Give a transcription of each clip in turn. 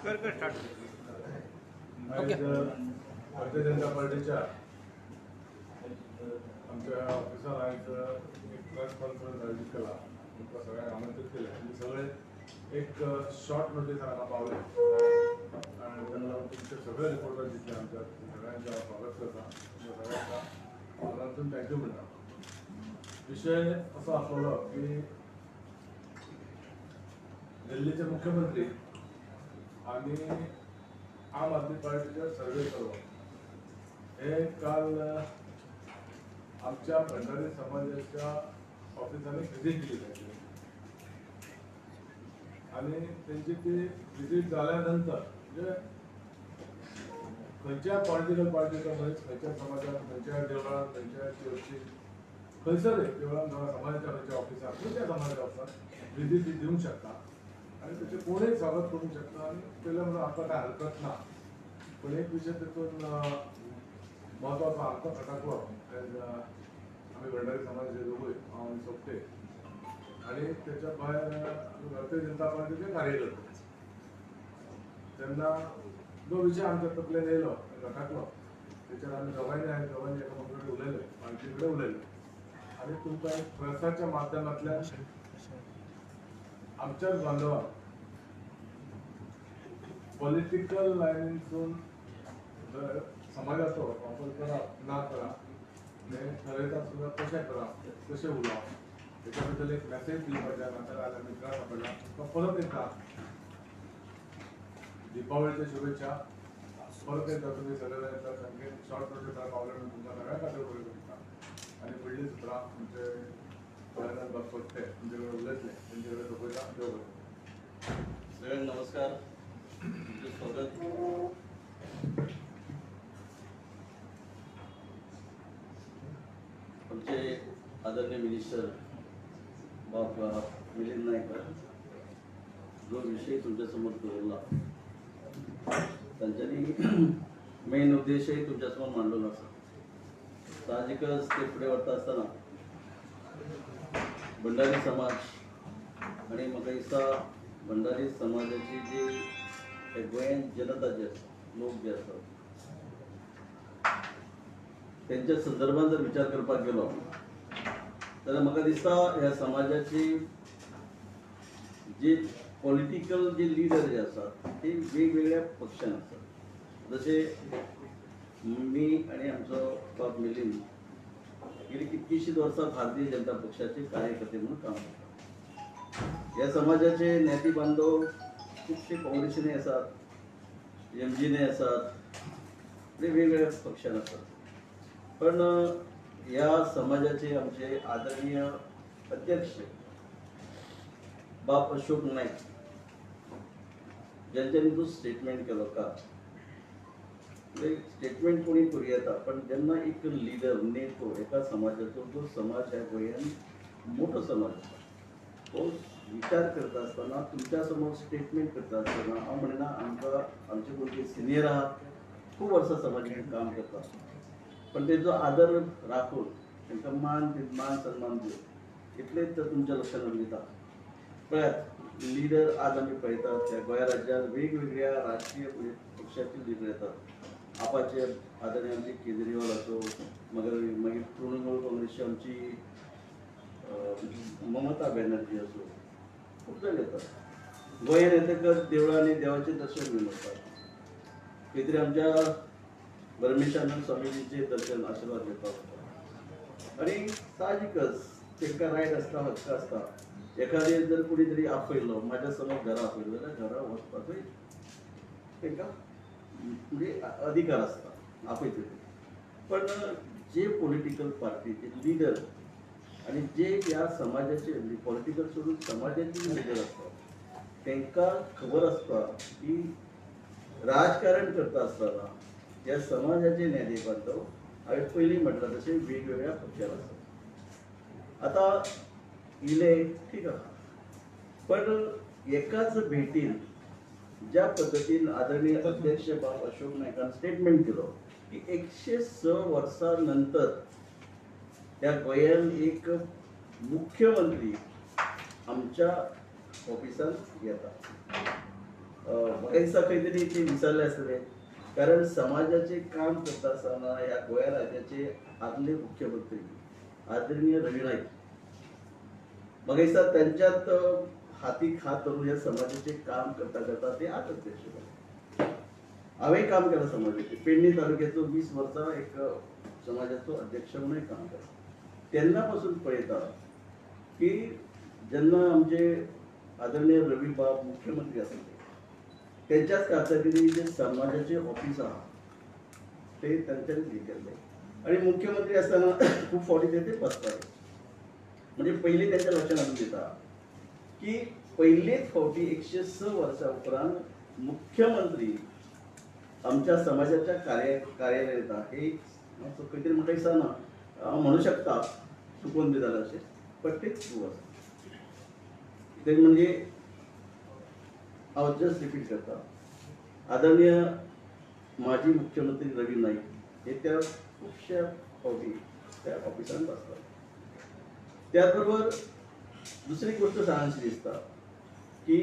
कर स्टार्ट आज भारतीय जनता पार्टीच्या आमच्या ऑफिसर आयचं एक प्रेस कॉन्फरन्स आयोजित केला. तुमकां सगळ्यांक आमंत्रित केले. आमी सगळे एक शॉर्ट नोटीस हांगा पावले आणि तेन्ना तुमचे सगळे रिपोर्टर जितले आमच्या सगळ्यांचे स्वागत करता. सगळ्यांका मनांतून थँक्यू म्हणटा. विषय असो आसलो की दिल्लीचे मुख्यमंत्री आणि आम आदमी पार्टीचे सर्वे सर्व हे काल आमच्या भंडारी समाजाच्या ऑफिसांनी व्हिजीट दिली त्यांची आणि त्यांची ती व्हिजीट झाल्यानंतर म्हणजे खंयच्या पॉलिटिकल पार्टीचा मनीस खंयच्या समाजात खंयच्या देवळात खंयच्या चर्चीत खंयसर देवळात समाजाच्या खंयच्या ऑफिसात खंयच्या समाजाच्या ऑफिसात व्हिजीट ती दिवंक शकता आणि त्याचे कोणीही स्वागत करू शकता आणि केलं म्हणून आमकां काय हरकत ना. पण एक विषय तितून महत्वाचा आमकां खटाकलो. आम्ही भंडारी समाजाचे दोघूय हांव आनी सोपटे आणि त्याच्या भायर भारतीय जनता पार्टीचे कार्यकर्ते. तेन्ना जो विषय आमच्या तकलेन येयलो खटाकलो त्याच्यार आमी दोगांनी एकामेका कडेन उलयले, पार्टी कडेन उलयले आनी तुमकां एक प्रेसाच्या माध्यमांतल्यान आमच्याच बांधवांक पॉलिटिकल लायनीसून जर समाजाचो वापर करप ना करप हे ठरयता सुद्दां कशें करप कशें उलोवप हेच्या बद्दल एक मॅसेज दिवपाचें नातालां मित्रां आपल्याला तुमकां परत एकदा दिपावळीच्या शुभेच्छा. परत एकदा तुम्ही सगळे संख्येन शॉर्ट नोटीसार पावले म्हणून तुमकां सगळ्या खातीर बरें करता आनी फुडलीं सुत्रां आमचे दयानंद बागपट्टे तुमचे कडेन उलयतले तेंचे कडेन सोपयता. देव बरें. सगळ्यांना नमस्कार. तुमचे स्वागत. आमचे आदरणीय मिनिस्टर बाबा मिलिंद नायकर जो विषय तुमच्या समोर दवरला तांच्यांनी मेन उद्देशय तुमच्या समोर मांडलेलो आसा. साहजिकच ते फुडें वता आसतना भंडारी समाज आणि म्हाका दिसता भंडारी समाजाची जी गोंयान जनता जी आसा लोक जे आसात त्यांच्या संदर्भात जर विचार करपाक गेलो जाल्यार म्हाका दिसता ह्या समाजाची जी पॉलिटिकल जे लिडर जे आसात ते वेगवेगळ्या पक्षान आसात. जशे मी आणि आमचो बाब मिलिंद गेली कितकीशींच वर्सां भारतीय जनता पक्षाचे कार्यकर्ते म्हणून काम करतात. ह्या समाजाचे नेते बांधव खुबशे काँग्रेसीनय आसात, एमजीनय आसात, वेगवेगळ्या पक्षान आसात. पण ह्या समाजाचे आमचे आदरणीय अध्यक्ष बाब अशोक नाईक ज्यांच्यानी जो स्टेटमेंट केलो का स्टेटमेंट कोणी करूं येता पण जेन्ना एक लिडर नेतो एका समाजाचो जो समाज ह्या गोंयान मोठो समाज आसा तो विचार करता आसतना तुमच्या समोर स्टेटमेंट करता आसतना हांव म्हणना आमकां आमचे कोण सिनियर आहात खूब वर्सां समाजीक काम करता पण तेजो आदर राखून तांकां मान सन्मान दिवन इतलेच तुमच्या लक्षांत दिता. पळयात लिडर आज आमी पळयतात त्या गोंया राज्यांत वेगवेगळ्या राजकीय पक्षाचे लिडर येतात. आपाचे आदरणीय आमचे केजरीवाल असो मागीर तृणमूल काँग्रेसची आमची ममता बॅनर्जी असो खूप जाण येतात. गोंयान येतकच देवळांनी देवाचें दर्शन घेवन वतात. खंय तरी आमच्या परमेशानंद स्वामीजीचे दर्शन आशिर्वाद घेवपाक वतात आणि साहजिकच तांकां रायट आसता हक्क आसता. एखादे जर कोणी तरी आपयलो म्हाज्या समोर घरा आपयलो जाल्यार घरा वचपाचोय तांकां म्हणजे अधिकार आसता आपयतले. पण जे पॉलिटिकल पार्टीचे लिडर आणि जे ह्या समाजाचे पॉलिटिकल सोडून समाजाचे लिडर असतात तांकां खबर आसता की राजकारण करता आसतना ह्या समाजाचे नेते बांधव हांवें पयलीं म्हटलां तशें वेगवेगळ्या पक्षान आसात. आतां इले ठीक आसा पण एकाच भेटीन ज्या पद्धतीन आदरणीय अध्यक्ष बाब अशोक नायकान स्टेटमेंट केलो की 106 वर्सां नंतर ह्या गोंयान एक मुख्यमंत्री आमच्या ऑफिसांत येता बरेचसा काहीतरी ते विसरले असते, कारण समाजाचे काम करत असताना या गोव्या राज्याचे आदले मुख्यमंत्री आदरणीय रवी नाईक बघायचा त्यांच्यात हाती खात धरून या समाजाचे काम करता करता ते आज अध्यक्ष झाले. आवे काम केलं समाजाचे. पेडणे तालुक्याचं 20 वर्षा एक समाजाचं अध्यक्ष म्हणून काम केलं. त्यांनापासून पळयता की ज्यांना आमचे आदरणीय रवी बाब मुख्यमंत्री असले त्यांच्याच कारकिर्दीचे समाजाचे ऑफिस आहात ते त्यांच्याने केले. आणि मुख्यमंत्री असताना खूप फावटी ते बसतात. म्हणजे पहिले त्यांच्या लक्षात आणून देतात की पहिलेच फावटी 106 वर्षा उपरांत मुख्यमंत्री आमच्या समाजाच्या कार्यालयात आहे. काहीतरी म्हणायचं ना म्हणू शकता चुकून बी झालं असेल पण ते ट्रू असतं. ते म्हणजे जस्ट रिपीट करता आदरणीय माजी मुख्यमंत्री रवी नाईक हे त्या खूपशा फावटी त्या ऑफिसांत बसतात. त्याचबरोबर दुसरी गोष्ट सांगायची दिसता की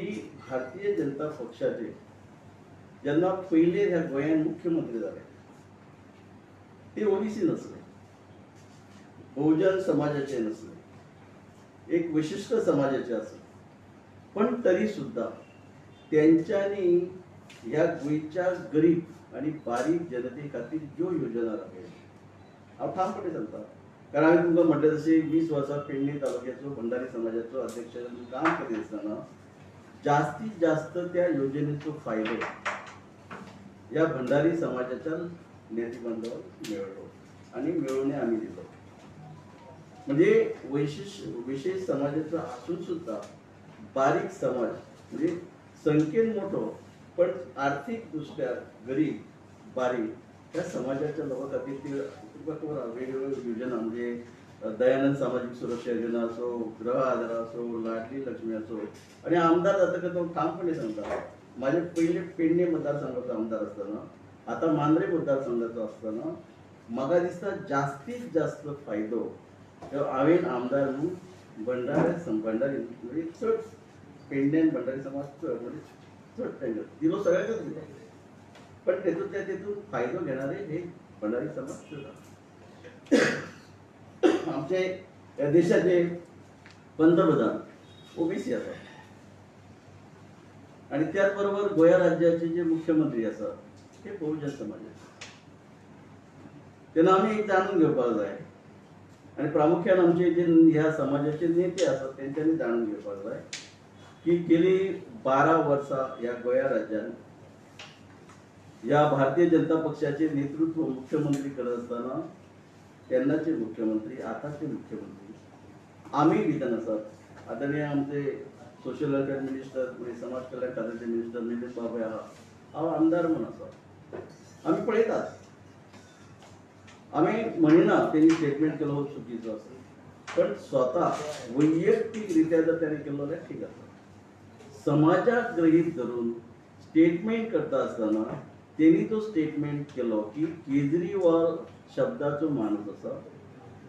भारतीय जनता पक्षाचे ज्यांना पहिले ह्या गोंयान मुख्यमंत्री झाले ते ओबीसी नसले, बहुजन समाजाचे नसले, एक विशिष्ट समाजाचे असले, पण तरी सुद्धा त्यांच्यानी या गोयच्या गरीब आणि बारीक जनते खातीर ज्यो योजना राबयल्यो हांव ठामपणे सांगता. कारण हांवें तुमकां म्हटलें तशें 20 वर्सां पेडणे तालुक्याचो भंडारी समाजाचो अध्यक्ष म्हणून काम करीत आसतना जास्तीत जास्त त्या योजनेचो फायदो या भंडारी समाजाच्या नेते बांधवांक मेळ्ळो आणि मेळोवने आमी दिलो. म्हणजे विशेष समाजाचो आसून सुद्धा बारीक समाज म्हणजे संख्येन मोठो पण आर्थिक दृष्ट्या गरीब बारीक त्या समाजाच्या लोकां खातीर ते वेगवेगळ्यो योजना म्हणजे दयानंद सामाजिक सुरक्षा योजना असो, गृह आधार असो, लाडली लक्ष्मी असो. आणि आमदार जातकच तो ठामपणे सांगता माझे पहिले पेडणे मतदारसंघाचो आमदार असताना आता मांद्रे मतदारसंघाचो असताना म्हाका दिसता जास्तीत जास्त फायदो हांवें आमदार म्हणून भंडारी म्हणजे चड पेडण्यान भंडारी समाज चड म्हणजे चड तांकां दिलो, सगळ्यांकच दिलो. पण तेतून फायदो घेणारे हे भंडारी समाज चड आमचे या देशाचे पंतप्रधान ओबीसी आसा आणि त्याच बरोबर गोंया राज्याचे जे मुख्यमंत्री आसा ते बहुजन समाजाचे. तेन्ना आमी एक जाणून घेवपाक जाय आणि प्रामुख्यान आमचे जे ह्या समाजाचे नेते आसात तेंच्यांनी जाणून घेवपाक जाय की गेली 12 वर्सां ह्या गोंया राज्यान या भारतीय जनता पक्षाचे नेतृत्व मुख्यमंत्री करत असताना तेन्नाचे मुख्यमंत्री आताचे मुख्यमंत्री आमी भितर आसात. आदरणीय आमचे सोशल वेलफेअर मिनिस्टर म्हणजे समाज कल्याण खात्याचे मिनिस्टर निलेश बाबा आहा, हांव आमदार म्हणून आसा. आमी पळयतात, आमी म्हणिना तेणी स्टेटमेंट केलो हो चुकीचो आसा, पण स्वता वैयक्तीक रित्या जर त्याने केलो जाल्यार ठीक आसा. समाजाक गृहीत धरून स्टेटमेंट करता आसतना तेणी तो स्टेटमेंट केलो की केजरीवाल शब्दाचो माणूस आसा.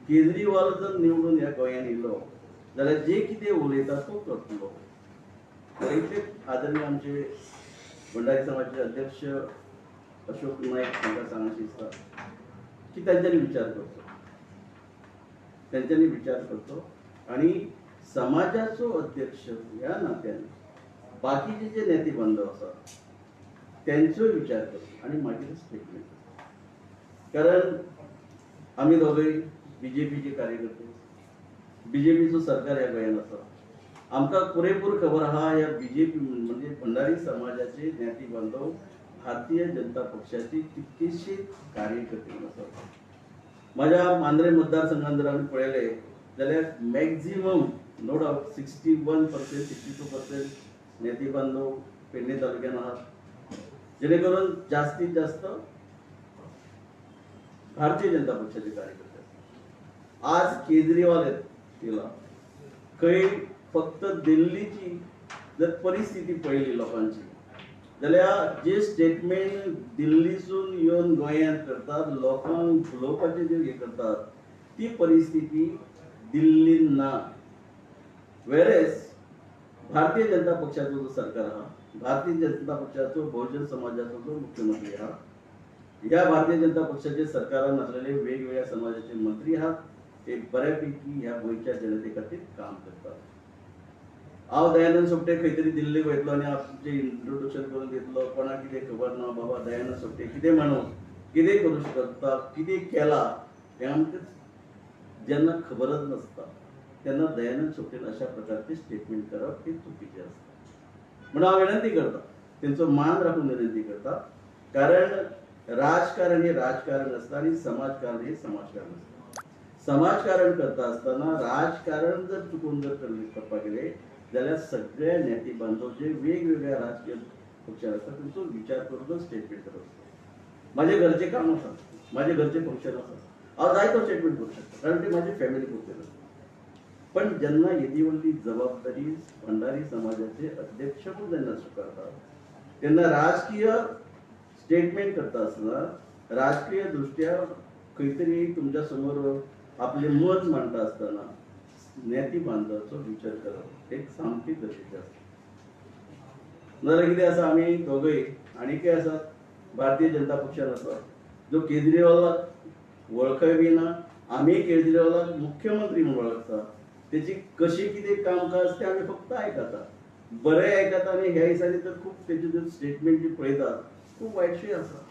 केजरीवाल जर निवडून ह्या गोंयान येयलो जाल्यार जे कितें उलयता तो करतलो. इतले आदरणीय आमचे भंडारी समाजाचे अध्यक्ष अशोक नाईक हांकां सांगचे दिसता की त्यांच्यानी विचार करचो आणि समाजाचो अध्यक्ष ह्या नात्यान बाकीचे जे नेते बांधव आसात त्यांचोय विचार करचो आणि मागीर स्टेटमेंट. कारण आमी दोगूय बीजेपीचे कार्यकर्ते, बीजेपीचो सरकार ह्या गोंयान आसा. आमकां पुरेपूर खबर आहा ह्या बीजेपी म्हणजे भंडारी समाजाचे नेते बांधव भारतीय जनता पक्षाचे कितकेशे कार्यकर्ते आसात. माझ्या मांद्रे मतदारसंघात जर आमी पळयले जाल्यार मॅक्झिमम नो डाउट 61%, 62% नेते बांधव पेडणे तालुक्यान आहात, जेणे करून जास्तीत जास्त भारतीय जनता पक्षाचे कार्यकर्ते. आज केजरीवाल केला खंय फक्त दिल्लीची जर परिस्थिती पळयली लोकांची जाल्यार जे स्टेटमेंट दिल्लीसून येवन गोंयांत करतात, लोकांक भुलोवपाचे जे हे करतात ती परिस्थिती दिल्लीन ना. वेरेस भारतीय जनता पक्षाचो जो सरकार आहा भारतीय जनता पक्षाचो बहुजन समाजाचो जो मुख्यमंत्री हा, या भारतीय जनता पक्षाचे सरकारान असलेले वेगवेगळ्या समाजाचे मंत्री आहात ते बऱ्यापैकी ह्या गोंयच्या जनते खातीर काम करतात. हांव दयानंद सोपटे खंय तरी दिल्लीक वयतलो आनी आमचे इंट्रोडक्शन करून दितलो, कोणाक कितें खबर ना, बाबा दयानंद सोपटे कितें माणूस, कितें करू शकता, कितें केला हें आमकां जेन्ना खबरच नसता तेन्ना दयानंद सोपटेन अशा प्रकारचे स्टेटमेंट करप हे चुकीचें असता. म्हणून हांव विनंती करता, तेंचो मान राखून विनंती करता, कारण राजकारण हे राजकारण असतं आणि समाजकारण हे समाजकारण असतं. समाजकारण करता असताना राजकारण जर चुकून जर करपाक गेले जाल्यार सगळ्या नेते बांधव जे वेगवेगळ्या राजकीय पक्षार आसता तेंचो विचार करूनच स्टेटमेंट करप असता. माझे घरचे काम आसा, माझे घरचे फंक्शन आसा, हांव जायतो स्टेटमेंट करूं शकता कारण ते माझे फॅमिली पुरते आसता. पण जेन्ना येदी व्हडली जबाबदारी भंडारी समाजाचे अध्यक्ष म्हणून जेन्ना स्वीकारतात तेन्ना राजकीय स्टेटमेंट करता आसतना राजकीय दृष्ट्या खंय तरी तुमच्या समोर आपले मत मांडटा आसतना नेती बांधवाचो विचार करप एक सामकी गरजेचें आसता. नाजाल्यार कितें आसा, आमी दोगय आनीकय आसात भारतीय जनता पक्षान आसा जो केजरीवालाक वळखय बी ना, आमी केजरीवालाक मुख्यमंत्री म्हणून वळखता, तेची कशी कितें कामकाज ते आमी फक्त आयकता, बरें आयकता आनी ह्या दिसांनी तर खूब तेचे जर स्टेटमेंट जी पळयतात खूब वायटशें आसा.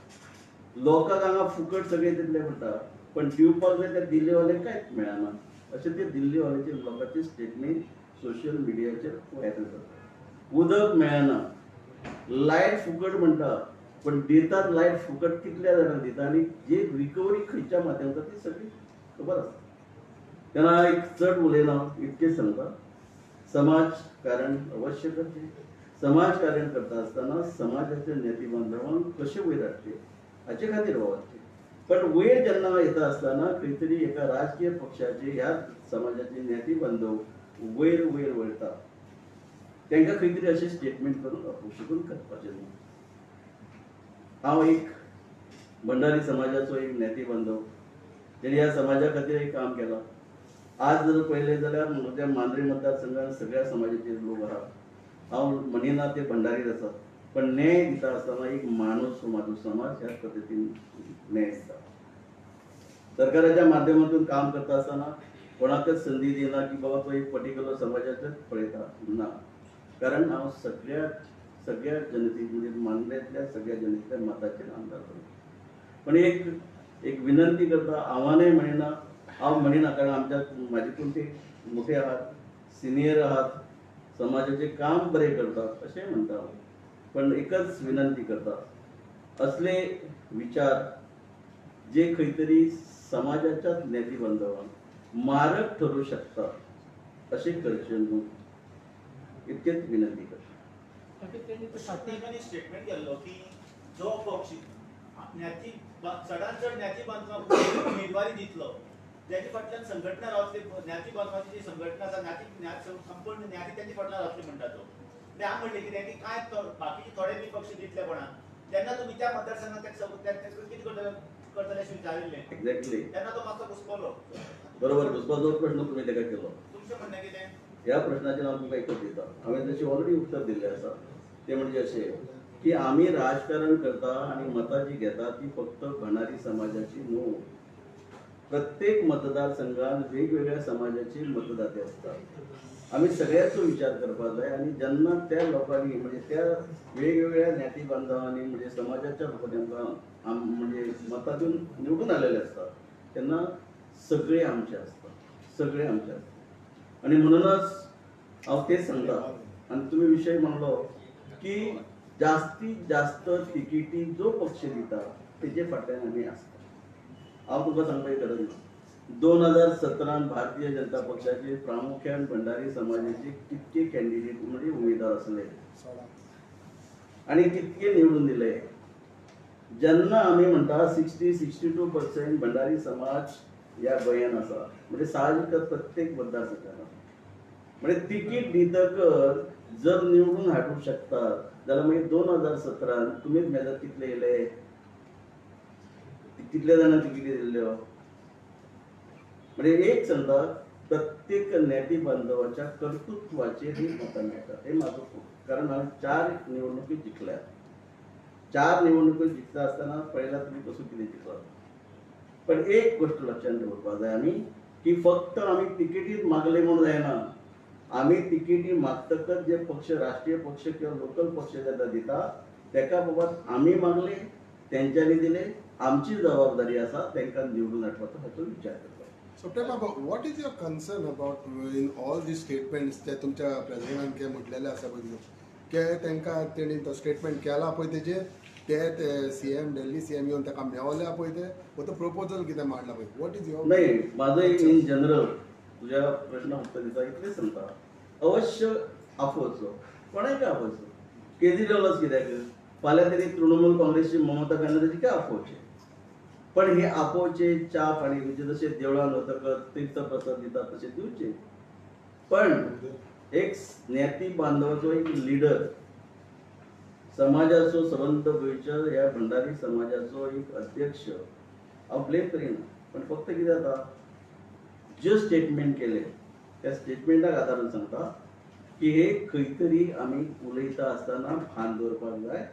लोकांक हांगा फुकट सगळें दिल्लें म्हणटा पण दिवपाक जाय त्या दिल्लीवाल्यांक कांयच मेळना अशें ते दिल्लीवाल्याचे लोकांचे स्टेटमेंट सोशल मिडियाचेर व्हायरल जाता. उदक मेळना, लायट फुकट म्हणटा पण दितात लायट फुकट कितल्या जाणांक दिता आनी जी रिकवरी खंयच्या माध्यमांतल्यान ती सगळी खबर आसता. तेन्ना एक चड उलयना, इतकें सांगता, समाजकारण अवश्य करचें. समाजकारण करता आसतना समाजाच्या नेते बांधवांक कशें वयर हाडचें हाचे खातीर वावरचें. पण वयर जेन्ना येता आसतना खंय तरी एका राजकीय पक्षाचे ह्या समाजाचे नेते बांधव वयर वयर वळटा तांकां खंय तरी अशें स्टेटमेंट करून अपशकून करपाचें न्हू. हांव एक भंडारी समाजाचो एक नेते बांधव जेणे ह्या समाजा खातीर एक काम केलां. आज जर पळयलें जाल्यार म्हज्या मांद्रे मतदारसंघात सगळ्या समाजाचे लोक आहात. हांव म्हणिना ते भंडारीच आसात पण न्याय दिता आसतना एक माणूस म्हाजो समाज ह्या पद्दतीन न्याय दिता. सरकाराच्या माध्यमातून काम करता आसतना कोणाकच संधी दिना की बाबा तो एक पर्टिक्युलर समाजाचेच पळयता ना, कारण हांव सगळ्या जनते म्हणजे मांद्रेंतल्या सगळ्या जनतेच्या मताचेर आमदार करता. पण एक विनंती करता, आव्हानय म्हणिना, हांव म्हणिना कारण आमच्या म्हाजेकून ते मोठे आहात, सिनियर आहात, समाजाचे काम बरें करतात अशें म्हणटा हांव. पण एकच विनंती करता, असले विचार जे खंय तरी समाजाच्याच नेते बांधवांक मारक ठरू शकतात अशें करचें न्हू, इतकेच विनंती करता. शांतीमणी स्टेटमेंट केल्लो की जो पक्ष ज्ञाती चडांत चड ज्ञाती बांधवांक उमेदवारी दितलो त्याच्या फाटल्यान संघटना रावतली, ज्ञाती बांधवांची जी संघटना आसा संपूर्ण ज्ञाती त्यांच्या फाटल्यान रावतली म्हणटा तो. ते हांव म्हणलें कितें की कांय बाकीचे थोडे बी पक्ष दितले कोणाक तेन्ना तुमी त्या मतदारसंघात कितें करतले अशें विचारिल्लें. एक्झॅक्टली तेन्ना तो मातसो घुसपलो. बरोबर, घुसपाचो प्रश्न तुमी ताका केलो. तुमचें म्हणणें कितें? ह्या प्रश्नाचेर हांव तुमकां एकच दिता. हांवें तशें ऑलरेडी उत्तर दिल्लें आसा. ते म्हणजे अशें की आमी राजकारण करता आनी मतां जी घेता ती फक्त भंडारी समाजाची न्हू. प्रत्येक मतदारसंघात वेगवेगळ्या समाजाचे मतदाते असतात. आमी सगळ्याचो विचार करपाक जाय आनी जेन्ना त्या लोकांनी म्हणजे त्या वेगवेगळ्या ज्ञाती बांधवांनी म्हणजे समाजाच्या लोकांनी आमकां म्हणजे मतां दिवन निवडून आलेले असतात तेन्ना सगळे आमचे असतात, सगळे आमचे असतात. आणि म्हणूनच हांव तेच सांगता. आनी तुमी विशय म्हणलो की जास्तीत जास्त तिकिटी जो पक्ष दिता तेजे फाटल्यान आमी आसता. हांव तुमकां सांगपाची गरज ना. 2017 भारतीय जनता पक्षाचे प्रामुख्यान भंडारी समाजाचे कितके कॅन्डिडेट म्हणजे उमेदवार असले आणि कितके निवडून दिले. जेन्ना आमी म्हणटा 60-62% भंडारी समाज ह्या गोंयांत आसा म्हणजे साहजिकच प्रत्येक मतदारसंघात म्हणजे तिकीट दितकर जर निवडून हाडूंक शकतात जाल्यार मागीर 2017 तुमीच मेजर कितले येयले, कितल्या जाणांक तिकीटी दिल्ल्यो. म्हणजे एक सांगता, प्रत्येक नेते बांधवाच्या कर्तृत्वाचेर ही मतां मेळटा. हे म्हाजो कारण आम्ही 4 निवडणुकी जिंकल्या. 4 निवडणुकी जिंकता असताना पहिला तुम्ही कसं किती जिंकला. पण एक गोष्ट लक्षात ठेवपाक जाय आम्ही की फक्त आम्ही तिकिटीत मागले म्हणून जायना. आम्ही तिकिटी मागतकच जे पक्ष राष्ट्रीय पक्ष किंवा लोकल पक्ष जेन्ना दिता तेका बाबत आम्ही मागले, त्यांच्यानी दिले. आमची जबाबदारी असा त्यांना निवडून हाडपाचो हाचो विचार करता. So tell me about what is your concern about in all these statements ते तुमच्या प्रेसिडेंटान के म्हटलेले आसा पळय के तांकां तेणी तो स्टेटमेंट केला पळय तेजेर ते सीएम दिल्ली सीएम येवन ताका मेवल्या पळय ते वो तो प्रपोजल कितें मांडला पळय व्हॉट इज युअर नाही माझं इन जनरल तुझ्या प्रश्न उत्तर दिता इतलें सांगता अवश्य आफोवचो कोणाक आफोवचो केजरीवालच कित्याक फाल्यां तरी तृणमूल काँग्रेसची ममता बॅनर्जी काय आफोवचे पण हे आपोवचे च्या पाणी म्हणजे जसे देवळान वतकच तीर्थ प्रसाद दितात तसे दिवचे पण एक ज्ञाती बांधवाचो एक लिडर समाजाचो सबंद गोंयच्या ह्या भंडारी समाजाचो एक अध्यक्ष हांव ब्लेम करिना पण फक्त कितें जाता जे स्टेटमेंट केले त्या स्टेटमेंटाक आदारून सांगता की हे खंय तरी आमी उलयता आसतना भान दवरपाक जाय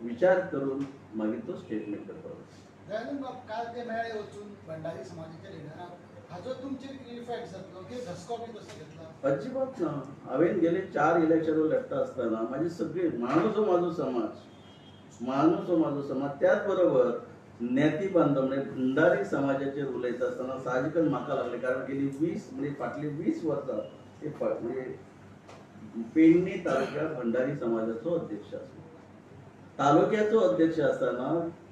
विचार करून मागीर तो स्टेटमेंट करपाक जाय. दयानंद बाब काल ते मेळे वचून भंडारी समाजाच्या लिडराक हाजो तुमचेर इफेक्ट जातलो की धसको बी तसो घेतला अजिबात ना हांवें गेले 4 इलेक्शनां लढता आसतना माझे सगळे माणूसो माझो समाज त्याच बरोबर ज्ञाती बांधव म्हणजे भंडारी समाजाचेर उलयता आसतना साहजिकच म्हाका लागले कारण गेली 20 म्हणजे फाटली 20 वर्सां ते म्हणजे पेडणे तालुक्यात भंडारी समाजाचो अध्यक्ष आसलो. तालुक्याचो अध्यक्ष आसतना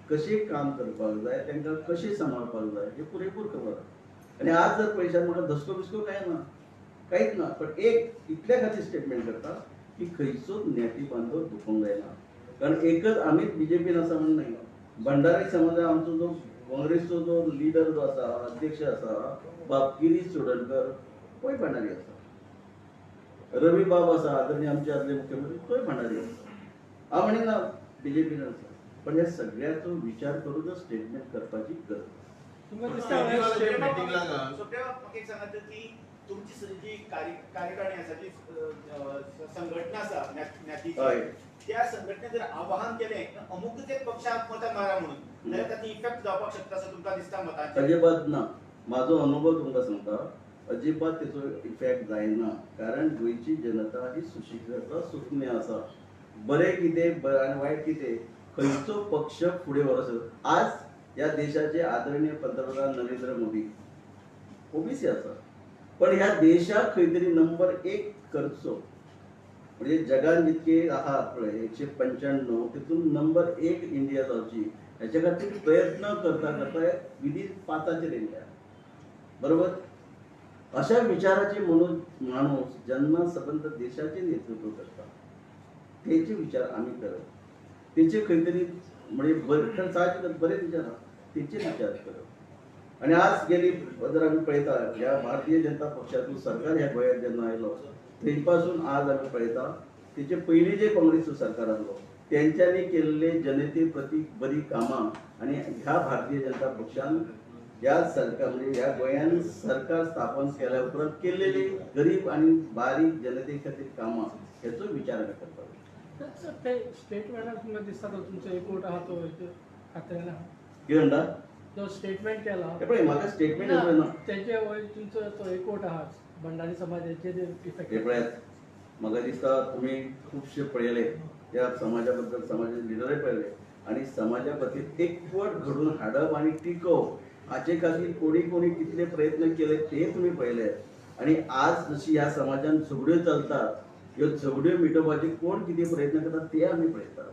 कशें काम करपाक जाय तांकां कशें सांबाळपाक जाय हे पुरेपूर खबर आसा आनी आज जर पळयशात म्हाका धसको बिस्को काय ना कांयच ना पण एक इतल्या खातीर स्टेटमेंट करता की खंयचोच ज्ञाती बांधव दुखोवंक जायना कारण एकच आमीच बीजेपीन आसा म्हणून न्ही भंडारी समाजात आमचो जो काँग्रेसचो जो लिडर जो आसा अध्यक्ष आसा बाब गिरीश चोडणकर तोय भंडारी आसा रवी बाब आसा आदरणीय आमचे आदले मुख्यमंत्री तोय भंडारी आसा हांव म्हणिना बीजेपीन आसा पण या सगळ्याचो विचार करूनच स्टेटमेंट करपाची गरज तुमकां दिसता सुप्रिया म्हाका एक सांगात की तुमची जी कार्यकारिणी आसा जी संघटना आसा ज्ञातीची हय त्या संघटनेन जर आवाहन केलें अमुकूच एक पक्षाक मतां मारा म्हणून जाल्यार ताची इफेक्ट जावपाक शकता असं तुमकां दिसता मतांचेर अजिबात ना माझो अनुभव तुमकां सांगता अजिबात तेचो इफेक्ट जायना कारण गोंयची जनता ही सुशिक्षित आसा सुज्ञ आसा बरें कितें आनी वायट कितें खंयचो पक्ष फुडें वरसो आज या देशाचे आदरणीय पंतप्रधान नरेंद्र मोदी ओबीसी आसा पण ह्या देशाक खंय तरी नंबर 1 करचो म्हणजे जगान जितके आहात पळय 195 तितून नंबर 1 इंडिया जावची हेच्या खातीर प्रयत्न करता विधी 5चेर येयल्या बरोबर अशा विचाराचे माणूस जेन्ना सबंद देशाचे नेतृत्व करता तेचे विचार आम्ही करप तेचे खंय तरी म्हणजे साहजिकच बरे विचार तेचे विचार करप आणि आज गेली जर आम्ही पळयता ह्या भारतीय जनता पक्षातून सरकार ह्या गोंयांत जेन्ना आयलो थंयपासून आज आम्ही पळयता तेचे पयलीं जे काँग्रेसचो सरकार आसलो तेंच्यांनी केल्ले जनते प्रती बरी कामां आणि ह्या भारतीय जनता पक्षान ह्या सरकार म्हणजे ह्या गोंयांत सरकार स्थापन केल्या उपरांत केलेली गरीब आणि बारीक जनते खातीर कामां हेचो विचार आमी करपाक ते स्टेटमेंटाक तुमकां दिसता तो तुमचो एकवट आहा तो खात्यान कितें म्हणटा जो स्टेटमेंट केला हे पळय म्हाका स्टेटमेंट येवना तेजे वयर तुमचो तो एकवट आहा भंडारी समाजाचे इफेक्ट हे पळयात म्हाका दिसता तुमी खुबशे पळयले त्या समाजा बद्दल समाजाचे लिडरय पळयले आणि समाजा खातीर एकवट घडून हाडप आणि टिकोवप हाचे खातीर कोणी कितले प्रयत्न केले ते तुम्ही पळयले आणि आज जशी ह्या समाजान झगड्यो चलतात ह्यो झगड्यो मिटोवपाचे कोण कितें प्रयत्न करतात ते आमी पळयतात.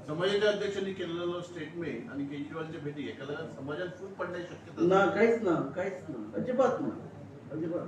समाजाच्या अध्यक्षांनी केलेलो स्टेटमेंट आणि केजरीवालच्या भेटी एका लागून समाजात फूट पडण्याची शक्यता ना काहीच ना अजिबात ना अजिबात